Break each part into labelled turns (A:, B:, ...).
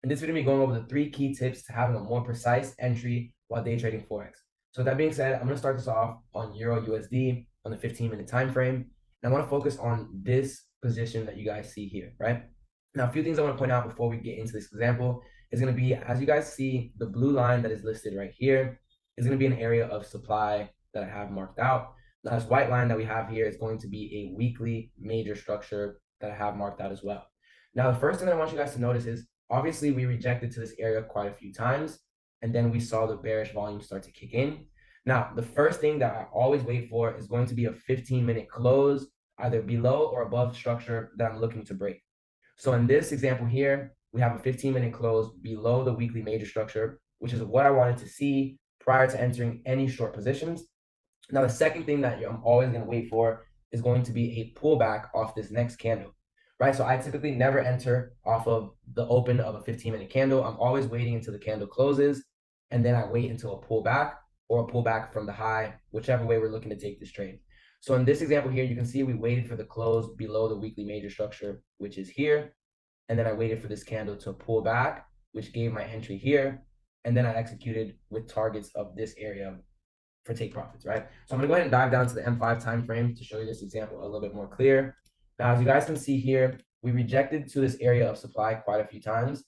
A: In this video, we're going over the 3 key tips to having a more precise entry while day trading Forex. So with that being said, I'm going to start this off on Euro USD on the 15-minute time frame. And I want to focus on this position that you guys see here, right? Now, a few things I want to point out before we get into this example is going to be, as you guys see, the blue line that is listed right here is going to be an area of supply that I have marked out. Now, this white line that we have here is going to be a weekly major structure that I have marked out as well. Now, the first thing that I want you guys to notice is, obviously, we rejected to this area quite a few times, and then we saw the bearish volume start to kick in. Now, the first thing that I always wait for is going to be a 15-minute close, either below or above structure that I'm looking to break. So in this example here, we have a 15-minute close below the weekly major structure, which is what I wanted to see prior to entering any short positions. Now, the second thing that I'm always going to wait for is going to be a pullback off this next candle, right? So I typically never enter off of the open of a 15-minute candle. I'm always waiting until the candle closes, and then I wait until a pullback or a pullback from the high, whichever way we're looking to take this trade. So in this example here, you can see we waited for the close below the weekly major structure, which is here. And then I waited for this candle to pull back, which gave my entry here. And then I executed with targets of this area for take profits, right? So I'm gonna go ahead and dive down to the M5 time frame to show you this example a little bit more clear. Now, as you guys can see here, we rejected to this area of supply quite a few times,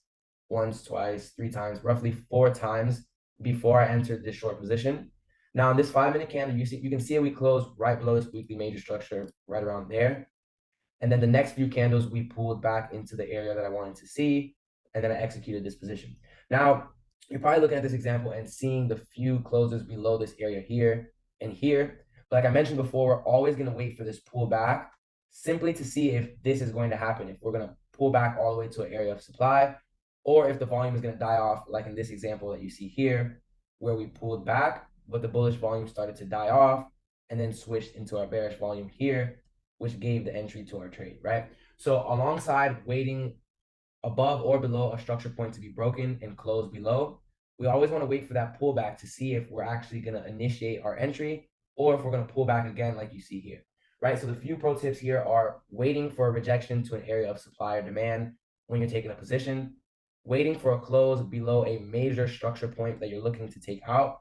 A: once, twice, 3 times, roughly 4 times before I entered this short position. Now, in this 5-minute candle, you can see we closed right below this weekly major structure, right around there. And then the next few candles, we pulled back into the area that I wanted to see, and then I executed this position. Now, you're probably looking at this example and seeing the few closes below this area here and here. But like I mentioned before, we're always going to wait for this pullback simply to see if this is going to happen, if we're going to pull back all the way to an area of supply, or if the volume is going to die off, like in this example that you see here, where we pulled back, but the bullish volume started to die off and then switched into our bearish volume here, which gave the entry to our trade, right? So alongside waiting above or below a structure point to be broken and close below, we always want to wait for that pullback to see if we're actually going to initiate our entry or if we're going to pull back again like you see here, right? So the few pro tips here are waiting for a rejection to an area of supply or demand when you're taking a position, waiting for a close below a major structure point that you're looking to take out,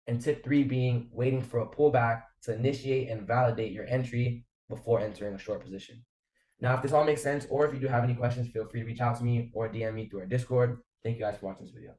A: and tip 3 being waiting for a pullback to initiate and validate your entry before entering a short position. Now, if this all makes sense, or if you do have any questions, feel free to reach out to me or DM me through our Discord. Thank you guys for watching this video.